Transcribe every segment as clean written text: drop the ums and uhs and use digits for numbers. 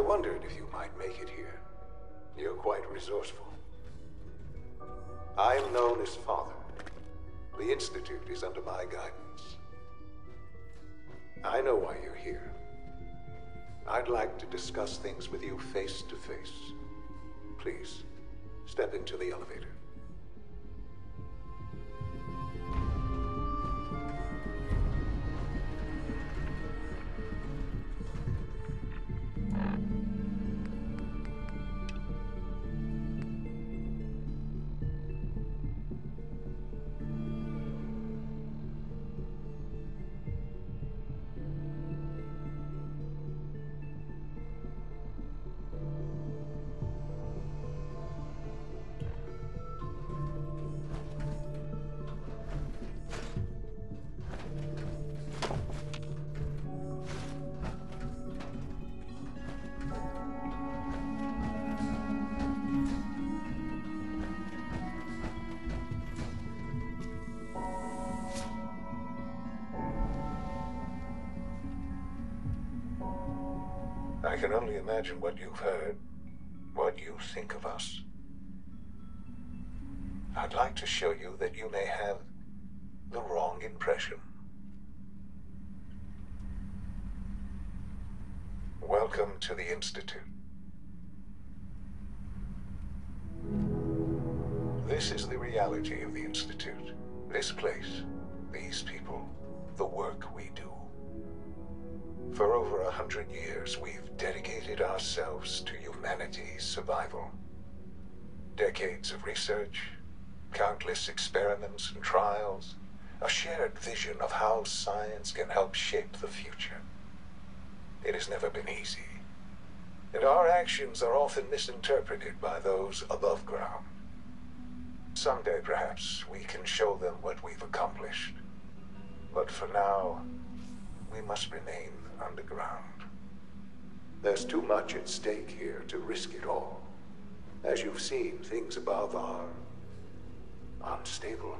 wondered if you might make it here. You're quite resourceful. I am known as Father. The Institute is under my guidance. I know why you're here. I'd like to discuss things with you face to face. Please, step into the elevator. I can only imagine what you've heard, what you think of us. I'd like to show you that you may have the wrong impression. Welcome to the Institute. This is the reality of the Institute. This place, these people, the work we do. For over 100 years, we've dedicated ourselves to humanity's survival. Decades of research, countless experiments and trials, a shared vision of how science can help shape the future. It has never been easy, and our actions are often misinterpreted by those above ground. Someday, perhaps, we can show them what we've accomplished. But for now, we must remain underground. There's too much at stake here to risk it all. As you've seen, things above are unstable.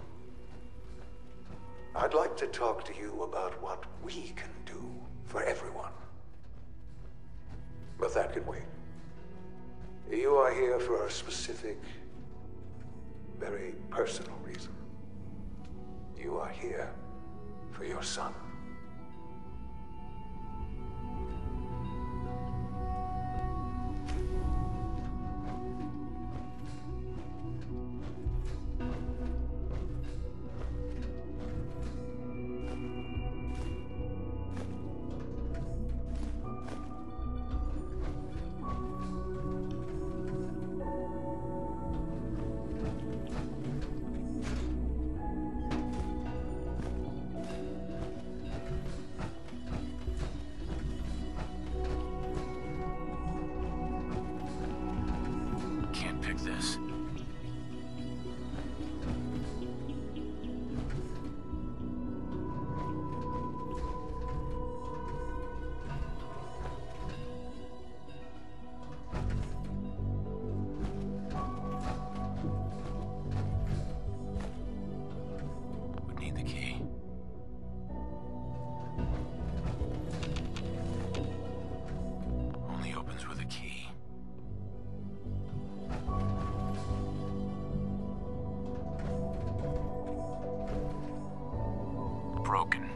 I'd like to talk to you about what we can do for everyone. But that can wait. You are here for a specific, very personal reason. You are here for your son. This. Would need the key. Only opens with a key. Broken.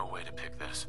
no way to pick this.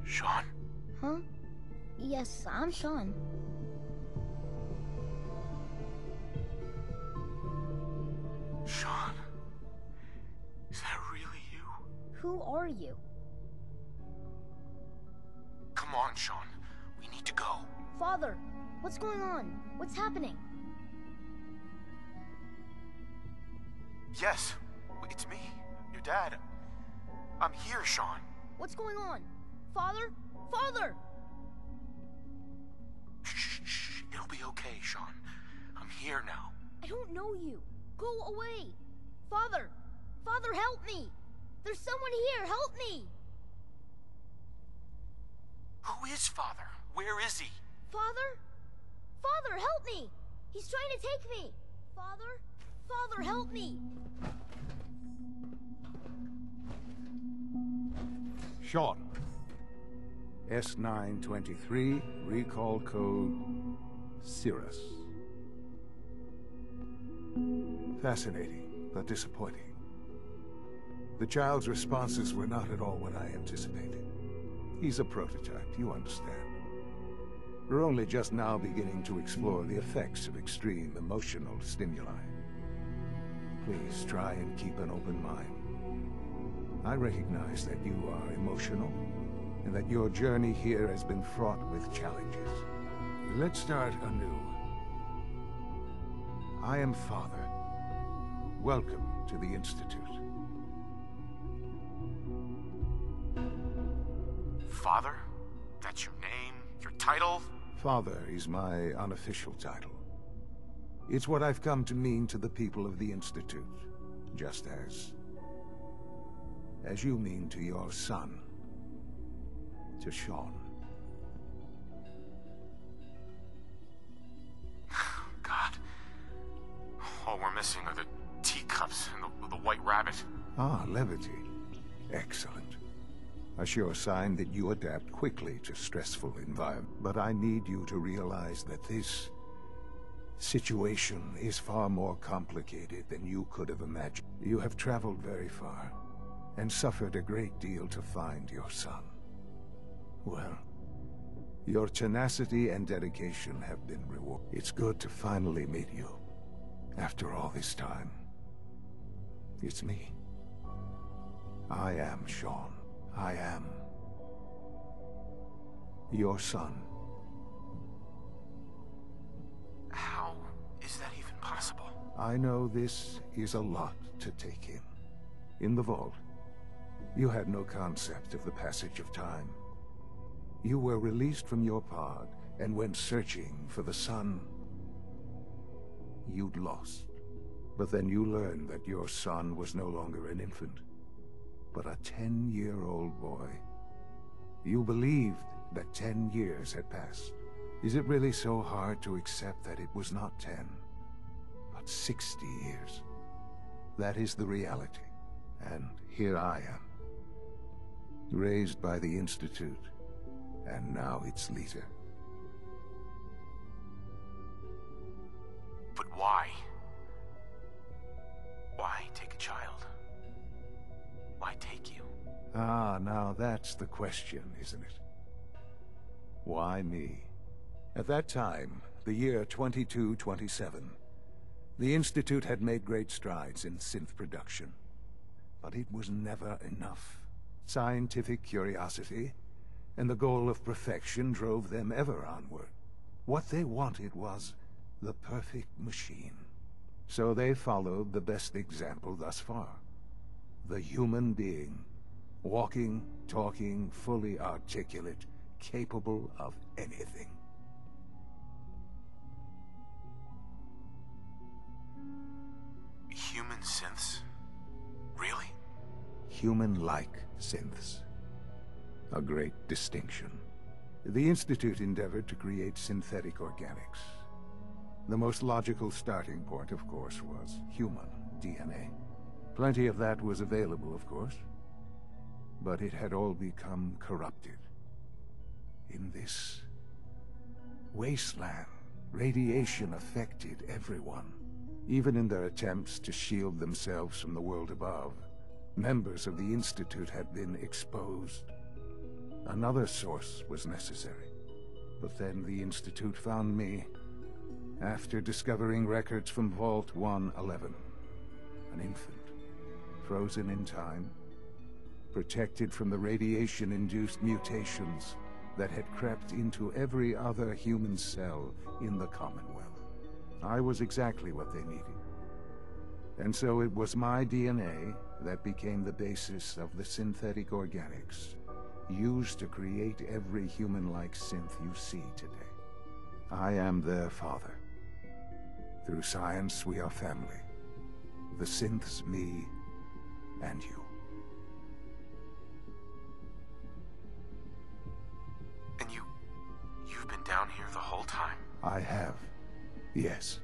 Sean? Huh? Yes, I'm Sean. Sean? Is that really you? Who are you? Come on, Sean. We need to go. Father, what's going on? What's happening? Yes, it's me, your dad. I'm here, Sean. What's going on? Father? Father! Shh. It'll be okay, Sean. I'm here now. I don't know you. Go away. Father! Father, help me! There's someone here, help me! Who is Father? Where is he? Father? Father, help me! He's trying to take me! Father? Father, help me! Sean. S923, recall code Cirrus. Fascinating, but disappointing. The child's responses were not at all what I anticipated. He's a prototype, you understand. We're only just now beginning to explore the effects of extreme emotional stimuli. Please try and keep an open mind. I recognize that you are emotional, and that your journey here has been fraught with challenges. Let's start anew. I am Father. Welcome to the Institute. Father? That's your name? Your title? Father is my unofficial title. It's what I've come to mean to the people of the Institute, just as you mean to your son, to Sean. God. All we're missing are the teacups and the white rabbit. Ah, levity. Excellent. A sure sign that you adapt quickly to stressful environments. But I need you to realize that this situation is far more complicated than you could have imagined. You have traveled very far, and suffered a great deal to find your son. Well, your tenacity and dedication have been rewarded. It's good to finally meet you, after all this time. It's me. I am Sean. I am your son. How is that even possible? I know this is a lot to take in. In the vault, you had no concept of the passage of time. You were released from your pod and went searching for the son you'd lost. But then you learned that your son was no longer an infant, but a 10-year-old boy. You believed that 10 years had passed. Is it really so hard to accept that it was not 10, but 60 years? That is the reality. And here I am, raised by the Institute, and now its leader. But why? Why take a child? Why take you? Ah, now that's the question, isn't it? Why me? At that time, the year 2227, the Institute had made great strides in synth production. But it was never enough. Scientific curiosity and the goal of perfection drove them ever onward. What they wanted was the perfect machine. So they followed the best example thus far. The human being. Walking, talking, fully articulate, capable of anything. Human synths? Really? Human-like synths. A great distinction. The Institute endeavored to create synthetic organics. The most logical starting point, of course, was human DNA. Plenty of that was available, of course. But it had all become corrupted. In this wasteland, radiation affected everyone. Even in their attempts to shield themselves from the world above, members of the Institute had been exposed. Another source was necessary. But then the Institute found me after discovering records from Vault 111. An infant, frozen in time, protected from the radiation-induced mutations that had crept into every other human cell in the Commonwealth. I was exactly what they needed. And so it was my DNA that became the basis of the synthetic organics used to create every human-like synth you see today. I am their father. Through science, we are family. The synths, me, and you. And you've been down here the whole time? I have. Yes.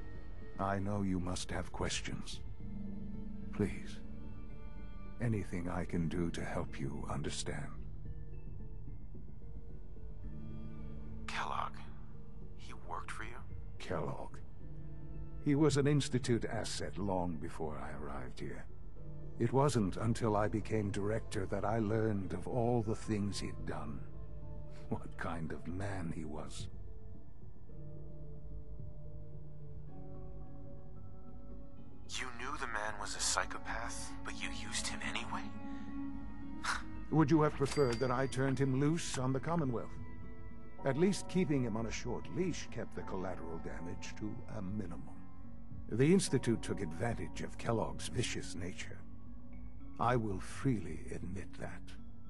I know you must have questions. Please. Anything I can do to help you understand. Kellogg. He worked for you? Kellogg. He was an Institute asset long before I arrived here. It wasn't until I became director that I learned of all the things he'd done. What kind of man he was. You knew the man was a psychopath, but you used him anyway? Would you have preferred that I turned him loose on the Commonwealth? At least keeping him on a short leash kept the collateral damage to a minimum. The Institute took advantage of Kellogg's vicious nature. I will freely admit that.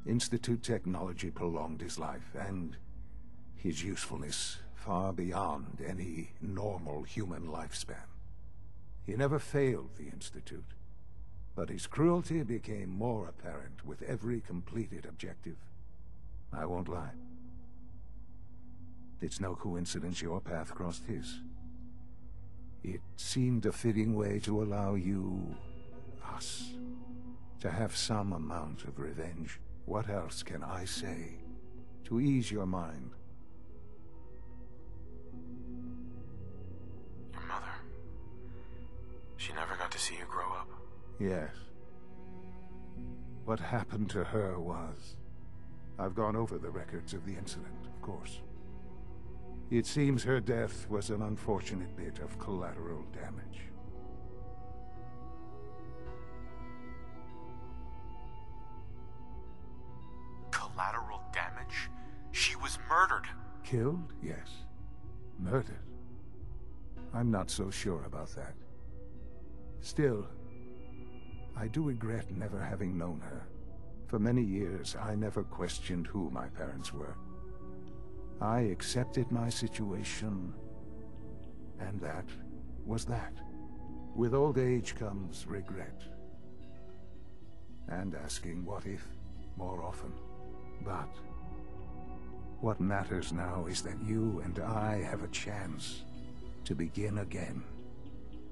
Institute technology prolonged his life, and his usefulness far beyond any normal human lifespan. He never failed the Institute, but his cruelty became more apparent with every completed objective. I won't lie. It's no coincidence your path crossed his. It seemed a fitting way to allow you, us, to have some amount of revenge. What else can I say to ease your mind? Your mother. She never got to see you grow up? Yes. What happened to her was... I've gone over the records of the incident, of course. It seems her death was an unfortunate bit of collateral damage. Collateral damage? She was murdered. Killed? Yes. Murdered? I'm not so sure about that. Still, I do regret never having known her. For many years, I never questioned who my parents were. I accepted my situation, and that was that. With old age comes regret. And asking what if more often. But what matters now is that you and I have a chance to begin again.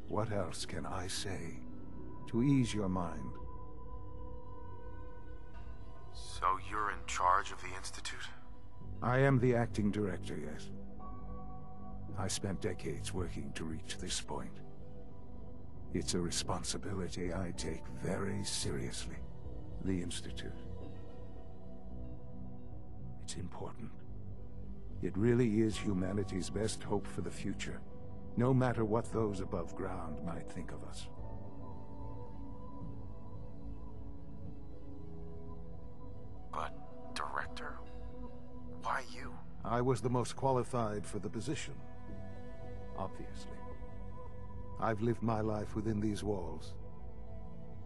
What else can I say to ease your mind? So you're in charge of the Institute? I am the acting director, yes. I spent decades working to reach this point. It's a responsibility I take very seriously. The Institute. It's important. It really is humanity's best hope for the future, no matter what those above ground might think of us. But, Director, why you? I was the most qualified for the position, obviously. I've lived my life within these walls,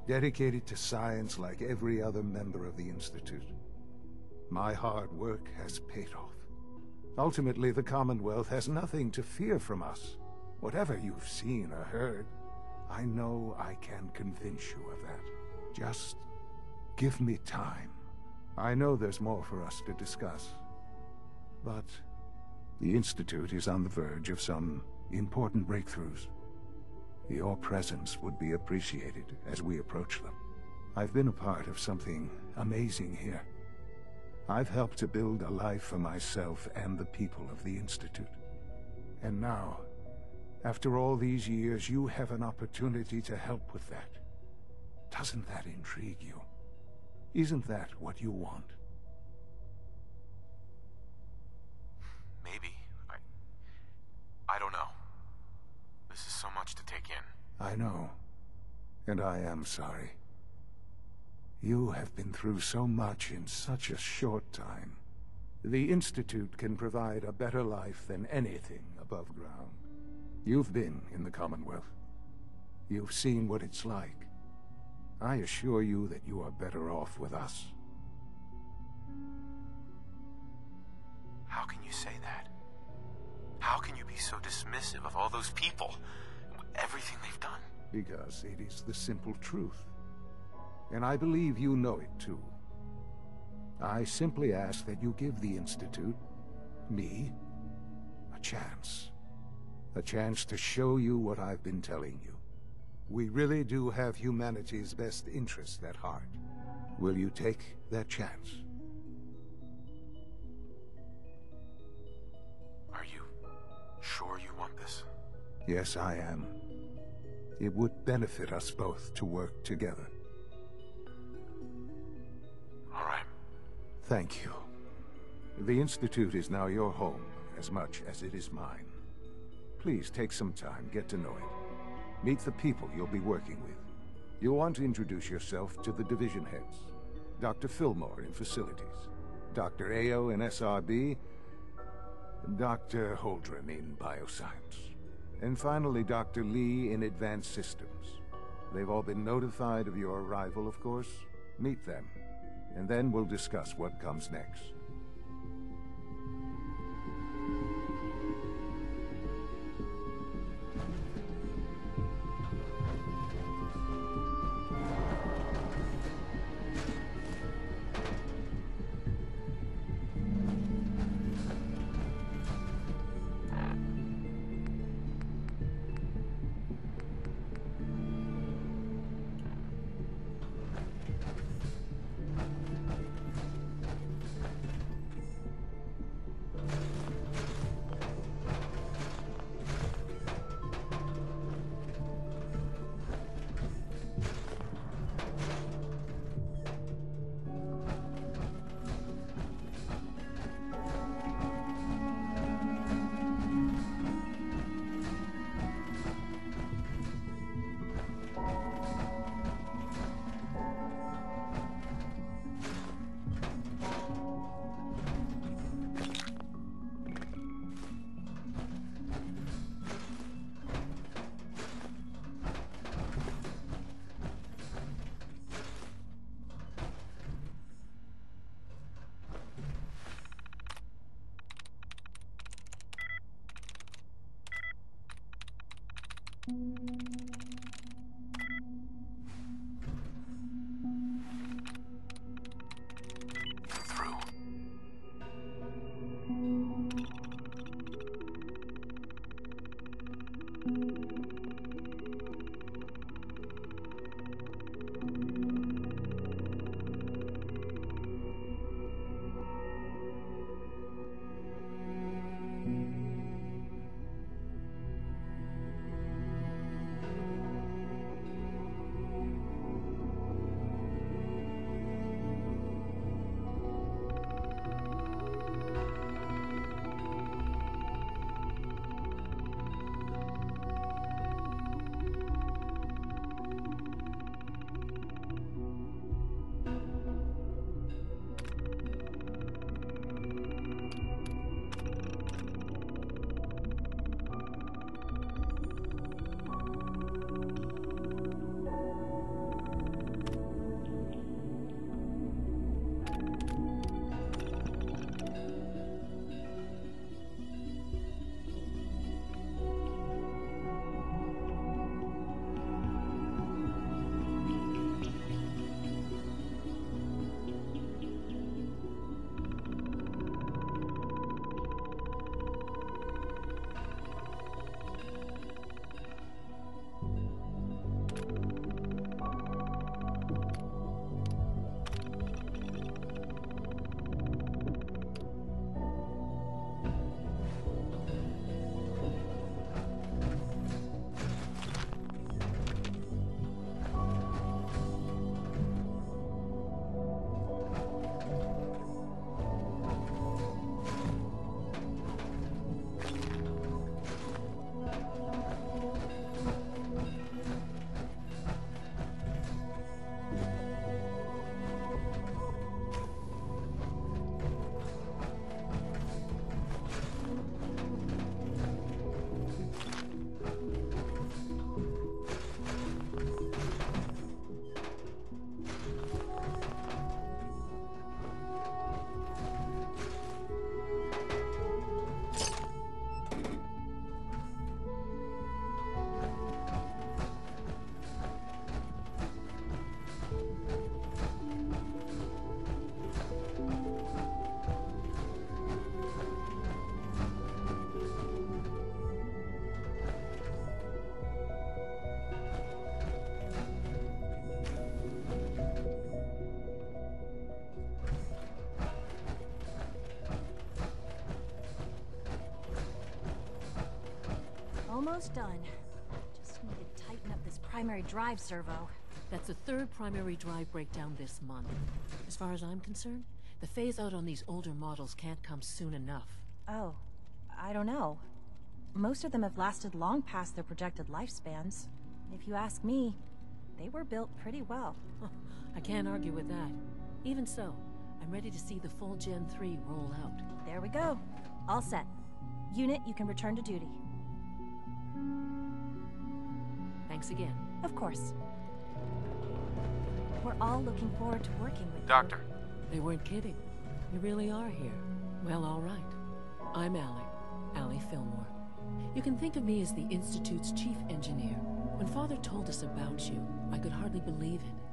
dedicated to science like every other member of the Institute. My hard work has paid off. Ultimately, the Commonwealth has nothing to fear from us. Whatever you've seen or heard, I know I can convince you of that. Just give me time. I know there's more for us to discuss, but the Institute is on the verge of some important breakthroughs. Your presence would be appreciated as we approach them. I've been a part of something amazing here. I've helped to build a life for myself and the people of the Institute. And now, after all these years, you have an opportunity to help with that. Doesn't that intrigue you? Isn't that what you want? Maybe. I don't know. This is so much to take in. I know. And I am sorry. You have been through so much in such a short time. The Institute can provide a better life than anything above ground. You've been in the Commonwealth. You've seen what it's like. I assure you that you are better off with us. How can you say that? How can you be so dismissive of all those people? Everything they've done? Because it is the simple truth. And I believe you know it too. I simply ask that you give the Institute, me, a chance. A chance to show you what I've been telling you. We really do have humanity's best interest at heart. Will you take that chance? Are you sure you want this? Yes, I am. It would benefit us both to work together. All right. Thank you. The Institute is now your home, as much as it is mine. Please take some time, get to know it. Meet the people you'll be working with. You'll want to introduce yourself to the division heads. Dr. Fillmore in Facilities, Dr. Ayo in SRB, Dr. Holdren in Bioscience, and finally Dr. Lee in Advanced Systems. They've all been notified of your arrival, of course. Meet them, and then we'll discuss what comes next. Almost done. Just need to tighten up this primary drive servo. That's the third primary drive breakdown this month. As far as I'm concerned, the phase-out on these older models can't come soon enough. Oh, I don't know. Most of them have lasted long past their projected lifespans. If you ask me, they were built pretty well. I can't argue with that. Even so, I'm ready to see the full Gen 3 roll out. There we go. All set. Unit, you can return to duty. Thanks again. Of course. We're all looking forward to working with you. Doctor. They weren't kidding. You really are here. Well, all right. I'm Allie Fillmore. You can think of me as the Institute's chief engineer. When Father told us about you, I could hardly believe it.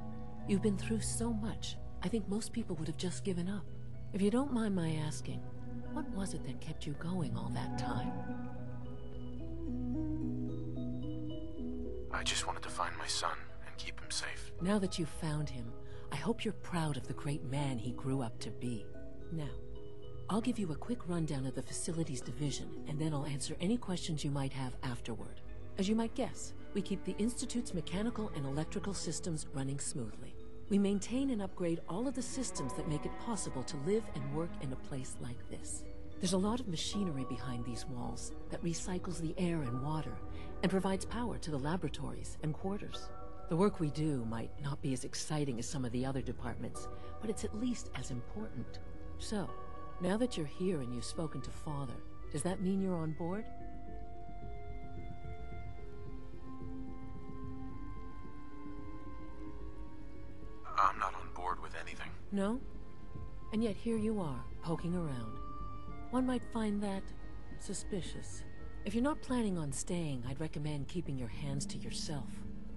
You've been through so much, I think most people would have just given up. If you don't mind my asking, what was it that kept you going all that time? I just wanted to find my son and keep him safe. Now that you've found him, I hope you're proud of the great man he grew up to be. Now, I'll give you a quick rundown of the Facilities Division, and then I'll answer any questions you might have afterward. As you might guess, we keep the Institute's mechanical and electrical systems running smoothly. We maintain and upgrade all of the systems that make it possible to live and work in a place like this. There's a lot of machinery behind these walls that recycles the air and water and provides power to the laboratories and quarters. The work we do might not be as exciting as some of the other departments, but it's at least as important. So, now that you're here and you've spoken to Father, does that mean you're on board? I'm not on board with anything. No? And yet here you are, poking around. One might find that suspicious. If you're not planning on staying, I'd recommend keeping your hands to yourself.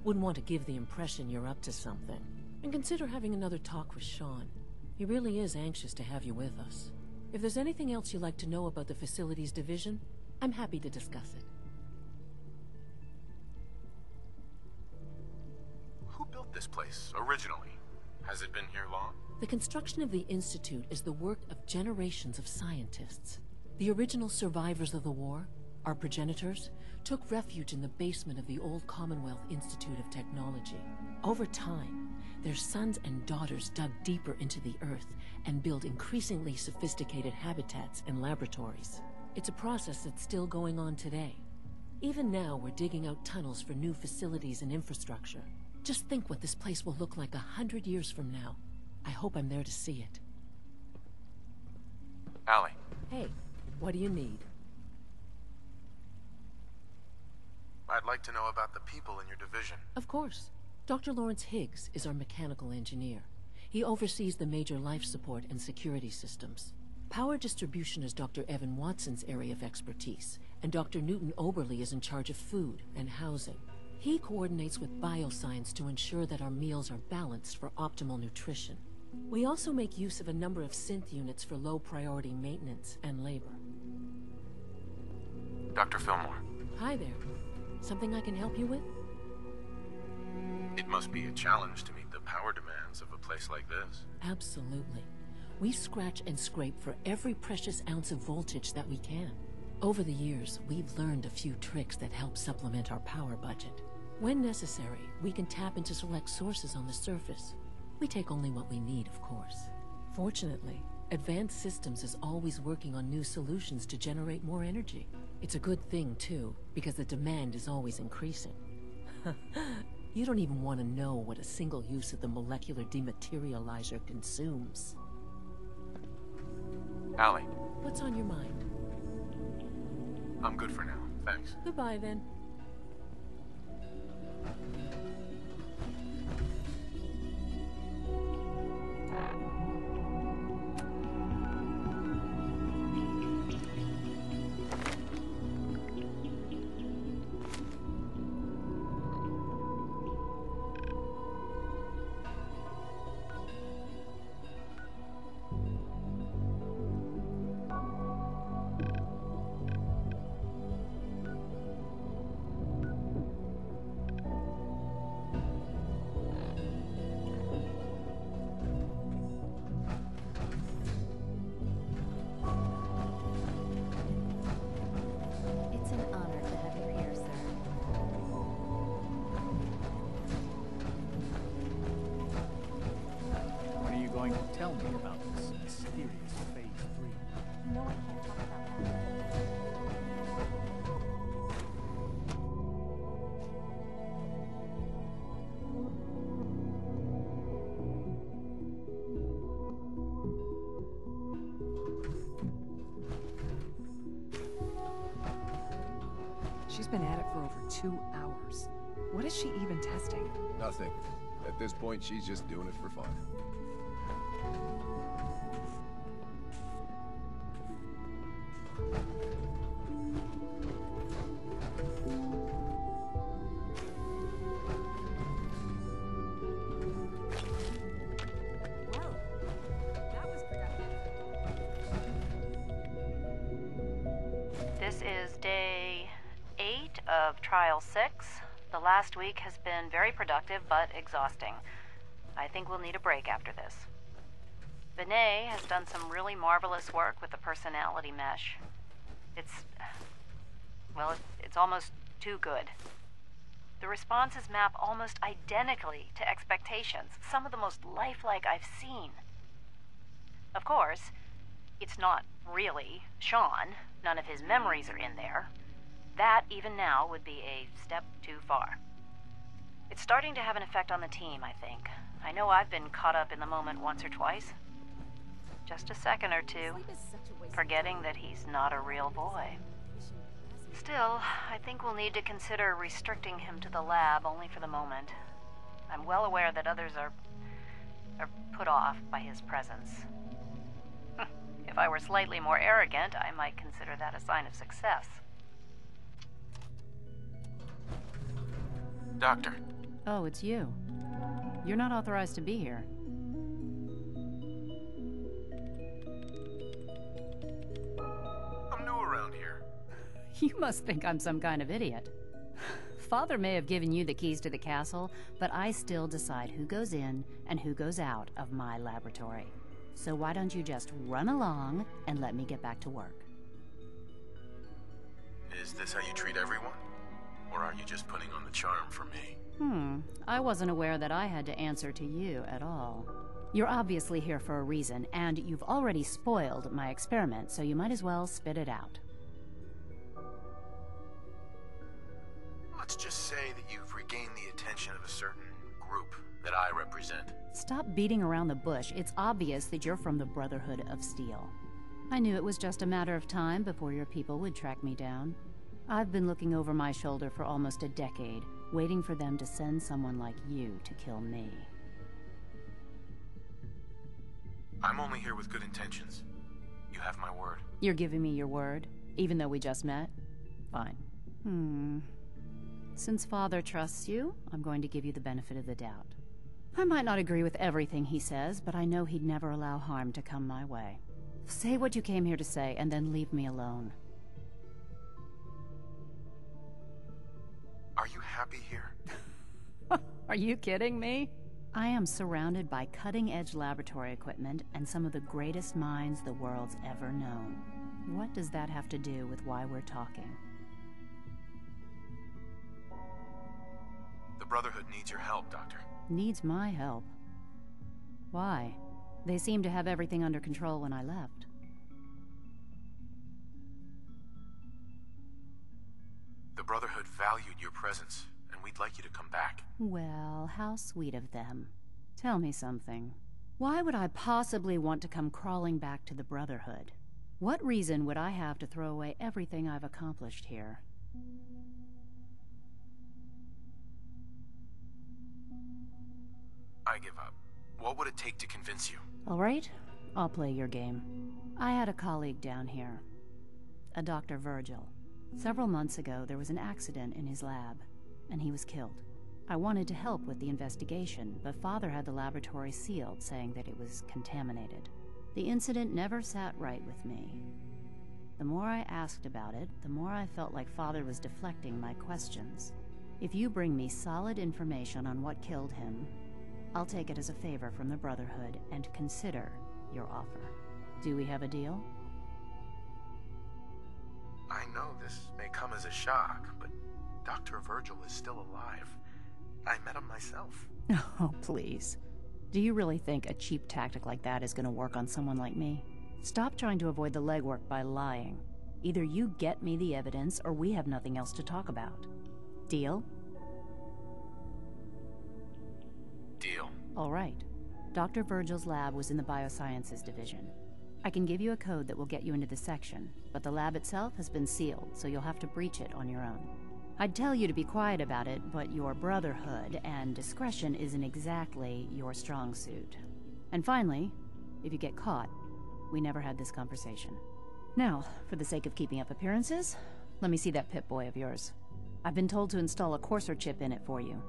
Wouldn't want to give the impression you're up to something. And consider having another talk with Sean. He really is anxious to have you with us. If there's anything else you'd like to know about the Facilities Division, I'm happy to discuss it. Who built this place originally? Has it been here long? The construction of the Institute is the work of generations of scientists. The original survivors of the war, our progenitors, took refuge in the basement of the old Commonwealth Institute of Technology. Over time, their sons and daughters dug deeper into the earth and built increasingly sophisticated habitats and laboratories. It's a process that's still going on today. Even now, we're digging out tunnels for new facilities and infrastructure. Just think what this place will look like 100 years from now. I hope I'm there to see it. Allie. Hey, what do you need? I'd like to know about the people in your division. Of course. Dr. Lawrence Higgs is our mechanical engineer. He oversees the major life support and security systems. Power distribution is Dr. Evan Watson's area of expertise, and Dr. Newton Oberly is in charge of food and housing. He coordinates with bioscience to ensure that our meals are balanced for optimal nutrition. We also make use of a number of synth units for low-priority maintenance and labor. Dr. Fillmore. Hi there. Something I can help you with? It must be a challenge to meet the power demands of a place like this. Absolutely. We scratch and scrape for every precious ounce of voltage that we can. Over the years, we've learned a few tricks that help supplement our power budget. When necessary, we can tap into select sources on the surface. We take only what we need, of course. Fortunately, Advanced Systems is always working on new solutions to generate more energy. It's a good thing, too, because the demand is always increasing. You don't even want to know what a single use of the molecular dematerializer consumes. Allie. What's on your mind? I'm good for now, thanks. Goodbye, then. been at it for over 2 hours. What is she even testing? Nothing. At this point, she's just doing it for fun. Well, that was productive. This is day 8 of Trial 6. The last week has been very productive, but exhausting. I think we'll need a break after this. Vinay has done some really marvelous work with the personality mesh. It's almost too good. The responses map almost identically to expectations, some of the most lifelike I've seen. Of course, it's not really Sean. None of his memories are in there. That, even now, would be a step too far. It's starting to have an effect on the team, I think. I know I've been caught up in the moment once or twice. Just a second or two, forgetting that he's not a real boy. Still, I think we'll need to consider restricting him to the lab only for the moment. I'm well aware that others are put off by his presence. If I were slightly more arrogant, I might consider that a sign of success. Doctor. Oh, it's you. You're not authorized to be here. I'm new around here. You must think I'm some kind of idiot. Father may have given you the keys to the castle, but I still decide who goes in and who goes out of my laboratory. So why don't you just run along and let me get back to work? Is this how you treat everyone? Or are you just putting on the charm for me? I wasn't aware that I had to answer to you at all. You're obviously here for a reason, and you've already spoiled my experiment, so you might as well spit it out. Let's just say that you've regained the attention of a certain group that I represent. Stop beating around the bush. It's obvious that you're from the Brotherhood of Steel. I knew it was just a matter of time before your people would track me down. I've been looking over my shoulder for almost a decade, waiting for them to send someone like you to kill me. I'm only here with good intentions. You have my word. You're giving me your word, even though we just met? Fine. Since Father trusts you, I'm going to give you the benefit of the doubt. I might not agree with everything he says, but I know he'd never allow harm to come my way. Say what you came here to say, and then leave me alone. Are you happy here? Are you kidding me? I am surrounded by cutting-edge laboratory equipment and some of the greatest minds the world's ever known. What does that have to do with why we're talking? The Brotherhood needs your help, Doctor. Needs my help? Why? They seemed to have everything under control when I left. The Brotherhood valued your presence, and we'd like you to come back. Well, how sweet of them. Tell me something. Why would I possibly want to come crawling back to the Brotherhood? What reason would I have to throw away everything I've accomplished here? I give up. What would it take to convince you? All right, I'll play your game. I had a colleague down here, a Dr. Virgil. Several months ago, there was an accident in his lab, and he was killed. I wanted to help with the investigation, but Father had the laboratory sealed, saying that it was contaminated. The incident never sat right with me. The more I asked about it, the more I felt like Father was deflecting my questions. If you bring me solid information on what killed him, I'll take it as a favor from the Brotherhood and consider your offer. Do we have a deal? I know this may come as a shock, but Dr. Virgil is still alive. I met him myself. Oh, please. Do you really think a cheap tactic like that is going to work on someone like me? Stop trying to avoid the legwork by lying. Either you get me the evidence, or we have nothing else to talk about. Deal? Deal. All right. Dr. Virgil's lab was in the Biosciences Division. I can give you a code that will get you into the section, but the lab itself has been sealed, so you'll have to breach it on your own. I'd tell you to be quiet about it, but your brotherhood and discretion isn't exactly your strong suit. And finally, if you get caught, we never had this conversation. Now, for the sake of keeping up appearances, let me see that Pip-Boy of yours. I've been told to install a courser chip in it for you.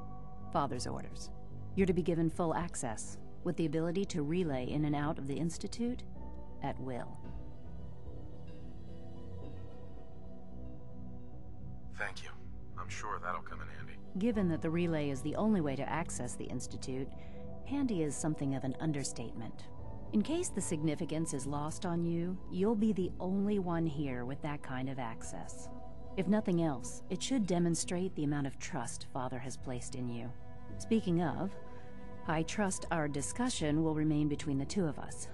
Father's orders. You're to be given full access, with the ability to relay in and out of the Institute at will. Thank you. I'm sure that'll come in handy. Given that the relay is the only way to access the Institute, handy is something of an understatement. In case the significance is lost on you, you'll be the only one here with that kind of access. If nothing else, it should demonstrate the amount of trust Father has placed in you. Speaking of, I trust our discussion will remain between the two of us.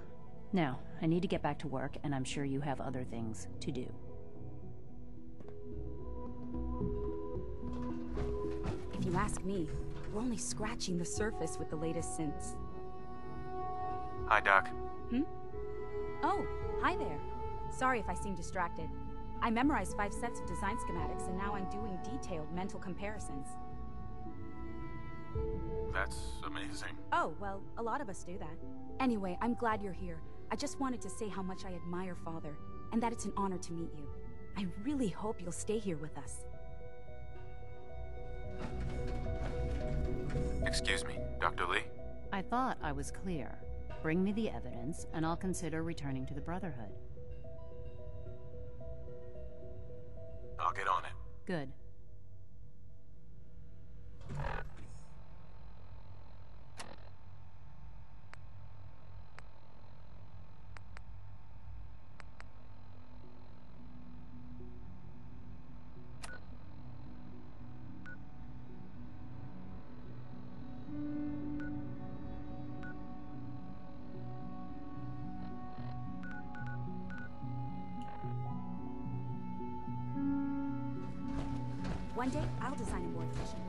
Now, I need to get back to work, and I'm sure you have other things to do. If you ask me, we're only scratching the surface with the latest synths. Hi, Doc. Oh, hi there. Sorry if I seem distracted. I memorized 5 sets of design schematics, and now I'm doing detailed mental comparisons. That's amazing. Oh, well, a lot of us do that. Anyway, I'm glad you're here. I just wanted to say how much I admire Father, and that it's an honor to meet you. I really hope you'll stay here with us. Excuse me, Dr. Lee? I thought I was clear. Bring me the evidence, and I'll consider returning to the Brotherhood. I'll get on it. Good. One day, I'll design a more efficient